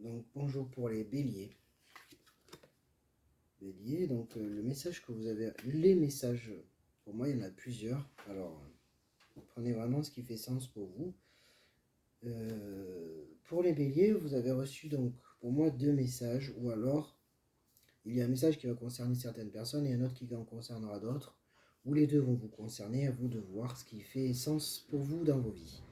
Donc bonjour pour les béliers. Donc le message que vous avez, les messages, pour moi il y en a plusieurs. Alors prenez vraiment ce qui fait sens pour vous. Pour les béliers, vous avez reçu donc pour moi 2 messages, ou alors il y a un message qui va concerner certaines personnes et un autre qui en concernera d'autres, ou les deux vont vous concerner, à vous de voir ce qui fait sens pour vous dans vos vies.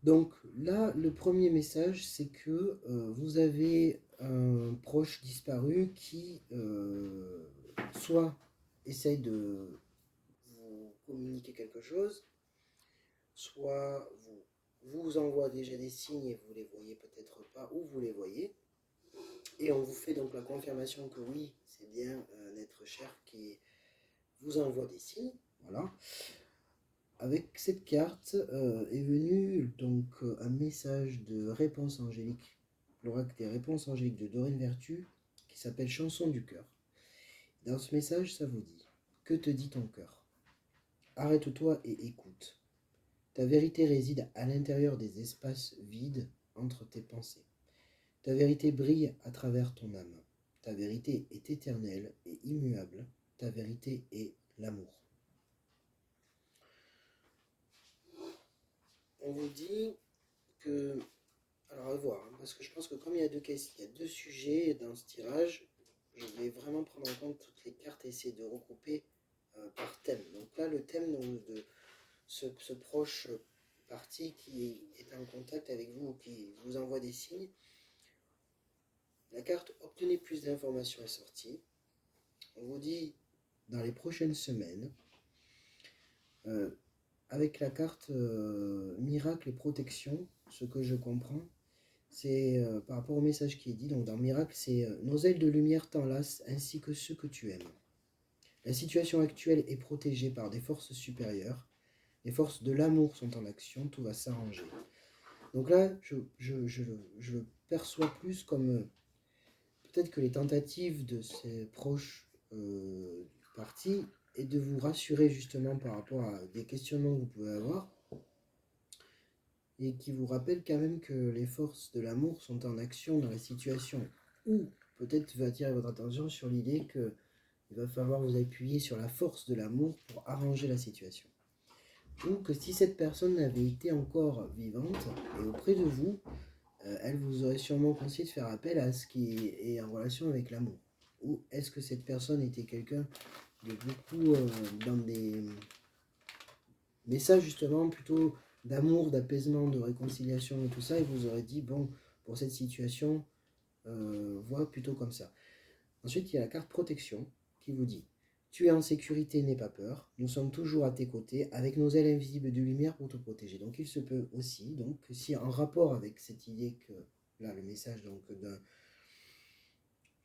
Donc là, le premier message, c'est que vous avez un proche disparu qui soit essaye de vous communiquer quelque chose, soit vous envoie déjà des signes et vous les voyez peut-être pas, ou vous les voyez. Et on vous fait donc la confirmation que oui, c'est bien un être cher qui vous envoie des signes. Voilà. Avec cette carte est venu donc un message de réponse angélique, l'oracle des réponses angéliques de Dorine Vertu, qui s'appelle Chanson du cœur. Dans ce message, ça vous dit: que te dit ton cœur? Arrête-toi et écoute. Ta vérité réside à l'intérieur des espaces vides entre tes pensées. Ta vérité brille à travers ton âme. Ta vérité est éternelle et immuable. Ta vérité est l'amour. On vous dit que, alors à voir, hein, parce que je pense que comme il y a deux sujets dans ce tirage, je vais vraiment prendre en compte toutes les cartes et essayer de regrouper par thème. Donc là, le thème de ce proche parti qui est en contact avec vous, qui vous envoie des signes, la carte Obtenez plus d'informations est sortie. On vous dit dans les prochaines semaines, avec la carte Miracle et Protection, ce que je comprends, c'est par rapport au message qui est dit. Donc dans Miracle, c'est nos ailes de lumière t'enlacent ainsi que ceux que tu aimes. La situation actuelle est protégée par des forces supérieures. Les forces de l'amour sont en action, tout va s'arranger. Donc là, je le perçois plus comme peut-être que les tentatives de ces proches partis est de vous rassurer justement par rapport à des questionnements que vous pouvez avoir, et qui vous rappelle quand même que les forces de l'amour sont en action dans la situation, ou peut-être va attirer votre attention sur l'idée qu'il va falloir vous appuyer sur la force de l'amour pour arranger la situation. Ou que si cette personne avait été encore vivante et auprès de vous, elle vous aurait sûrement conseillé de faire appel à ce qui est en relation avec l'amour. Ou est-ce que cette personne était quelqu'un de beaucoup dans des messages justement plutôt d'amour, d'apaisement, de réconciliation et tout ça, et vous aurait dit, bon, pour cette situation, vois plutôt comme ça. Ensuite, il y a la carte protection qui vous dit: tu es en sécurité, n'aie pas peur, nous sommes toujours à tes côtés, avec nos ailes invisibles de lumière pour te protéger. Donc il se peut aussi, donc, si en rapport avec cette idée que, là, le message donc de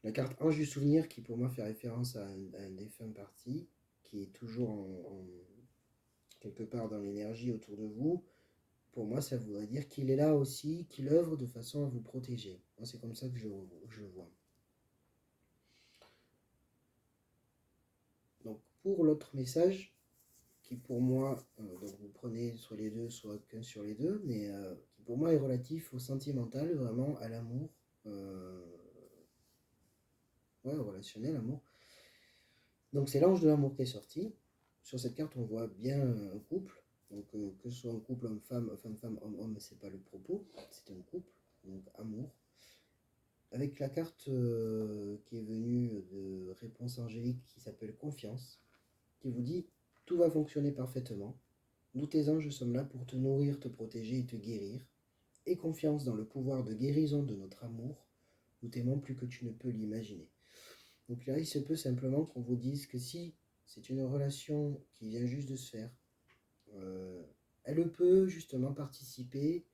la carte Ange du Souvenir, qui pour moi fait référence à un défunt parti, qui est toujours quelque part dans l'énergie autour de vous, pour moi ça voudrait dire qu'il est là aussi, qu'il œuvre de façon à vous protéger. Moi c'est comme ça que je le vois. Donc pour l'autre message, qui pour moi, donc vous prenez soit les deux, soit qu'un sur les deux, mais qui pour moi est relatif au sentimental, vraiment à l'amour, au relationnel, amour. Donc c'est l'ange de l'amour qui est sorti. Sur cette carte, on voit bien un couple. Donc que ce soit un couple homme-femme, femme-femme, homme-homme, c'est pas le propos. C'est un couple, donc amour. Avec la carte qui est venue de réponse angélique qui s'appelle Confiance, qui vous dit: tout va fonctionner parfaitement. Nous, tes anges, sommes là pour te nourrir, te protéger et te guérir. Aie confiance dans le pouvoir de guérison de notre amour. Nous t'aimons plus que tu ne peux l'imaginer. Donc là, il se peut simplement qu'on vous dise que si c'est une relation qui vient juste de se faire, elle peut justement participer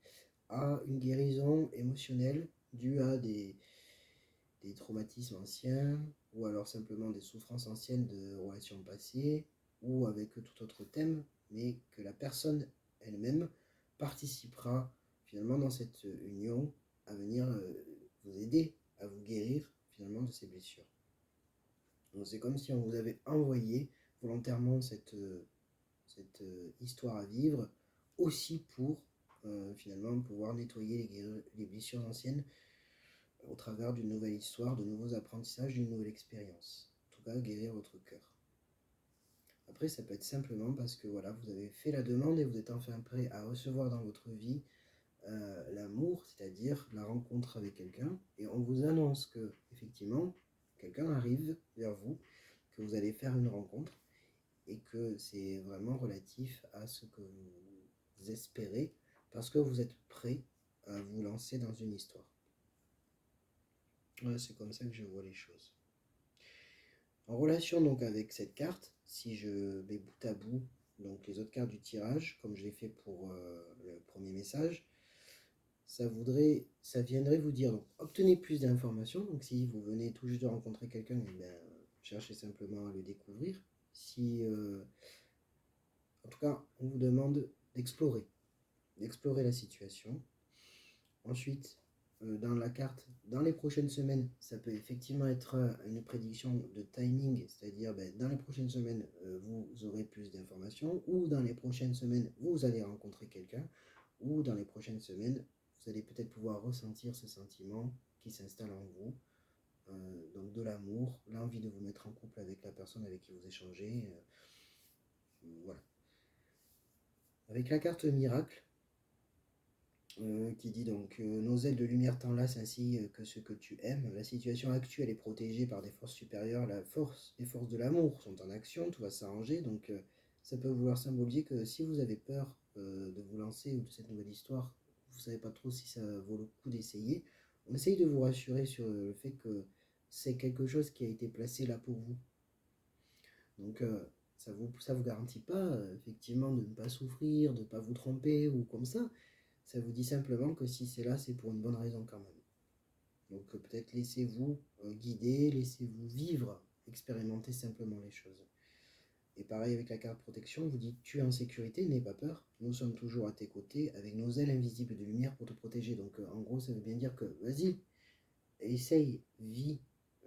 à une guérison émotionnelle due à des traumatismes anciens, ou alors simplement des souffrances anciennes de relations passées, ou avec tout autre thème, mais que la personne elle-même participera finalement dans cette union à venir vous aider à vous guérir finalement de ces blessures. Donc c'est comme si on vous avait envoyé volontairement cette histoire à vivre, aussi pour finalement pouvoir nettoyer les blessures anciennes au travers d'une nouvelle histoire, de nouveaux apprentissages, d'une nouvelle expérience. En tout cas, guérir votre cœur. Après, ça peut être simplement parce que voilà, vous avez fait la demande et vous êtes enfin prêt à recevoir dans votre vie l'amour, c'est-à-dire la rencontre avec quelqu'un, et on vous annonce que, effectivement, quelqu'un arrive vers vous, que vous allez faire une rencontre, et que c'est vraiment relatif à ce que vous espérez, parce que vous êtes prêt à vous lancer dans une histoire. Ouais, c'est comme ça que je vois les choses. En relation donc avec cette carte, si je mets bout à bout donc les autres cartes du tirage, comme je l'ai fait pour le premier message, ça viendrait vous dire, donc obtenez plus d'informations. Donc si vous venez tout juste de rencontrer quelqu'un, eh bien, cherchez simplement à le découvrir. Si, en tout cas, on vous demande d'explorer la situation. Ensuite, dans la carte, dans les prochaines semaines, ça peut effectivement être une prédiction de timing, c'est-à-dire dans les prochaines semaines, vous aurez plus d'informations, ou dans les prochaines semaines, vous allez rencontrer quelqu'un, ou dans les prochaines semaines, vous allez peut-être pouvoir ressentir ce sentiment qui s'installe en vous, donc de l'amour, l'envie de vous mettre en couple avec la personne avec qui vous échangez. Voilà. Avec la carte miracle, qui dit donc nos ailes de lumière t'enlacent ainsi que ce que tu aimes. La situation actuelle est protégée par des forces supérieures. Les forces de l'amour sont en action, tout va s'arranger. Donc ça peut vouloir symboliser que si vous avez peur de vous lancer ou de cette nouvelle histoire, vous ne savez pas trop si ça vaut le coup d'essayer. On essaye de vous rassurer sur le fait que c'est quelque chose qui a été placé là pour vous. Donc ça vous garantit pas effectivement de ne pas souffrir, de ne pas vous tromper ou comme ça. Ça vous dit simplement que si c'est là, c'est pour une bonne raison quand même. Donc peut-être laissez-vous guider, laissez-vous vivre, expérimenter simplement les choses. Et pareil avec la carte protection, vous dites tu es en sécurité, n'aie pas peur, nous sommes toujours à tes côtés avec nos ailes invisibles de lumière pour te protéger. Donc en gros, ça veut bien dire que vas-y, essaye, vis,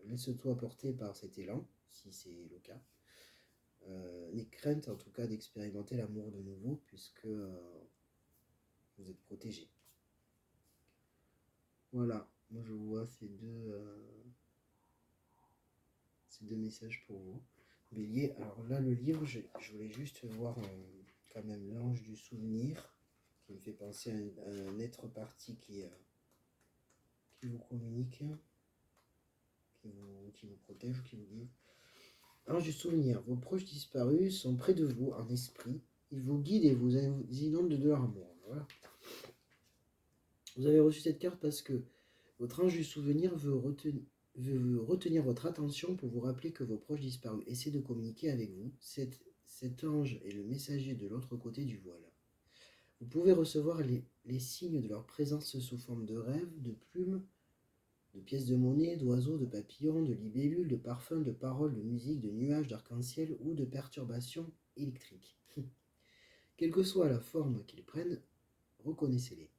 laisse-toi porter par cet élan, si c'est le cas. N'aie crainte en tout cas d'expérimenter l'amour de nouveau, puisque vous êtes protégé. Voilà, moi je vois ces deux messages pour vous. Bélier, alors là le livre, je voulais juste voir quand même l'ange du souvenir, qui me fait penser à un être parti qui vous communique, qui vous protège, qui vous guide. Ange du souvenir, vos proches disparus sont près de vous en esprit, ils vous guident et vous inondent de leur amour. Voilà. Vous avez reçu cette carte parce que votre ange du souvenir veut retenir votre attention pour vous rappeler que vos proches disparus essaient de communiquer avec vous. Cet ange est le messager de l'autre côté du voile. Vous pouvez recevoir les signes de leur présence sous forme de rêves, de plumes, de pièces de monnaie, d'oiseaux, de papillons, de libellules, de parfums, de paroles, de musique, de nuages, d'arc-en-ciel ou de perturbations électriques. Quelle que soit la forme qu'ils prennent, reconnaissez-les.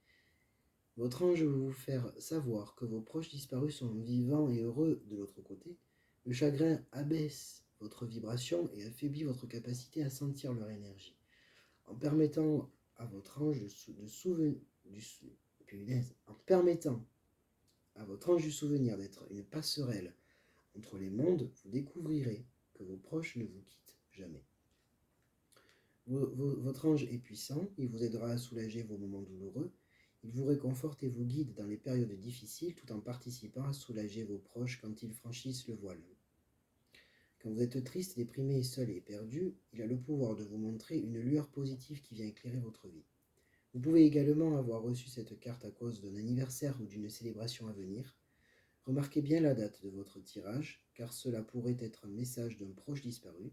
Votre ange veut vous faire savoir que vos proches disparus sont vivants et heureux de l'autre côté. Le chagrin abaisse votre vibration et affaiblit votre capacité à sentir leur énergie. En permettant à votre ange du souvenir d'être une passerelle entre les mondes, vous découvrirez que vos proches ne vous quittent jamais. Votre ange est puissant, il vous aidera à soulager vos moments douloureux. Il vous réconforte et vous guide dans les périodes difficiles tout en participant à soulager vos proches quand ils franchissent le voile. Quand vous êtes triste, déprimé, seul et perdu, il a le pouvoir de vous montrer une lueur positive qui vient éclairer votre vie. Vous pouvez également avoir reçu cette carte à cause d'un anniversaire ou d'une célébration à venir. Remarquez bien la date de votre tirage, car cela pourrait être un message d'un proche disparu.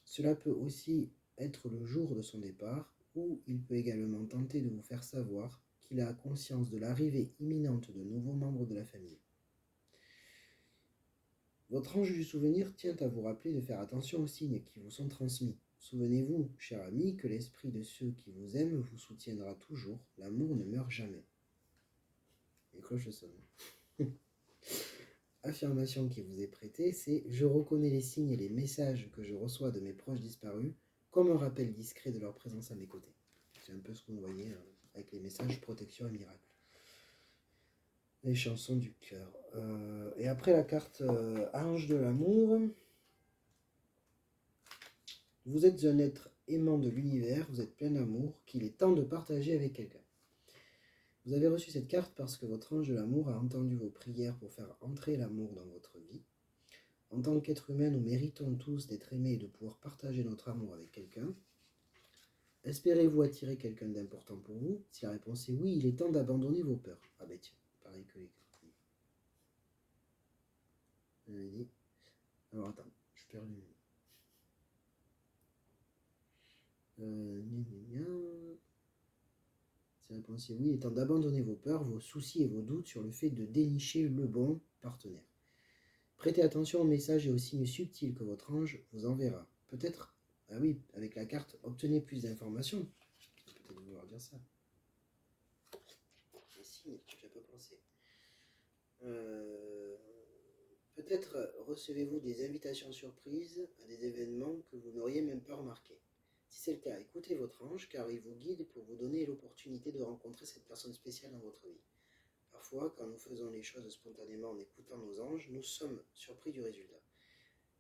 Cela peut aussi être le jour de son départ, ou il peut également tenter de vous faire savoir qu'il a conscience de l'arrivée imminente de nouveaux membres de la famille. Votre ange du souvenir tient à vous rappeler de faire attention aux signes qui vous sont transmis. Souvenez-vous, cher ami, que l'esprit de ceux qui vous aiment vous soutiendra toujours. L'amour ne meurt jamais. Les cloches sonnent. Affirmation qui vous est prêtée, c'est « Je reconnais les signes et les messages que je reçois de mes proches disparus comme un rappel discret de leur présence à mes côtés. » C'est un peu ce que vous voyez avec les messages protection et miracle. Les chansons du cœur. Et après la carte Ange de l'amour, vous êtes un être aimant de l'univers, vous êtes plein d'amour, qu'il est temps de partager avec quelqu'un. Vous avez reçu cette carte parce que votre ange de l'amour a entendu vos prières pour faire entrer l'amour dans votre vie. En tant qu'être humain, nous méritons tous d'être aimés et de pouvoir partager notre amour avec quelqu'un. Espérez-vous attirer quelqu'un d'important pour vous? Si la réponse est oui, il est temps d'abandonner vos peurs. Ah ben tiens, pareil que les cartes. Alors attends, je perds le... Si la réponse est oui, il est temps d'abandonner vos peurs, vos soucis et vos doutes sur le fait de dénicher le bon partenaire. Prêtez attention aux messages et aux signes subtils que votre ange vous enverra. Peut-être, ah oui, avec la carte, obtenez plus d'informations. Peut-être vouloir dire ça. Les signes, j'ai pas pensé. Peut-être recevez-vous des invitations surprises à des événements que vous n'auriez même pas remarqués. Si c'est le cas, écoutez votre ange car il vous guide pour vous donner l'opportunité de rencontrer cette personne spéciale dans votre vie. Parfois, quand nous faisons les choses spontanément en écoutant nos anges, nous sommes surpris du résultat.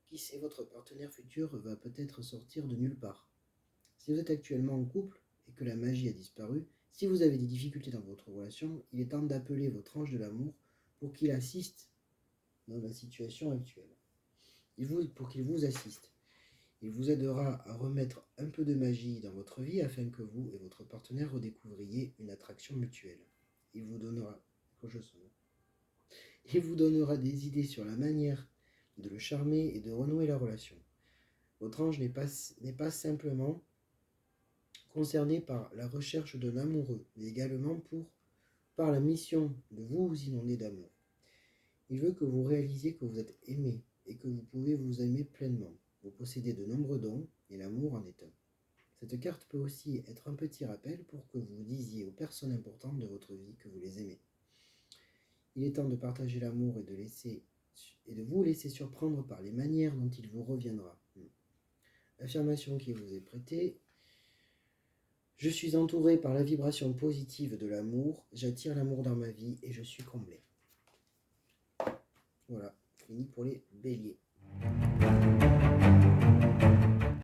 Qui sait, votre partenaire futur va peut-être sortir de nulle part. Si vous êtes actuellement en couple et que la magie a disparu, si vous avez des difficultés dans votre relation, il est temps d'appeler votre ange de l'amour pour qu'il assiste dans la situation actuelle. Pour qu'il vous assiste. Il vous aidera à remettre un peu de magie dans votre vie afin que vous et votre partenaire redécouvriez une attraction mutuelle. Il vous donnera des idées sur la manière de le charmer et de renouer la relation. Votre ange n'est pas simplement concerné par la recherche d'un amoureux, mais également par la mission de vous inonder d'amour. Il veut que vous réalisiez que vous êtes aimé et que vous pouvez vous aimer pleinement. Vous possédez de nombreux dons et l'amour en est un. Cette carte peut aussi être un petit rappel pour que vous disiez aux personnes importantes de votre vie que vous les aimez. Il est temps de partager l'amour et de vous laisser surprendre par les manières dont il vous reviendra. L'affirmation qui vous est prêtée: je suis entouré par la vibration positive de l'amour, j'attire l'amour dans ma vie et je suis comblé. Voilà, fini pour les béliers.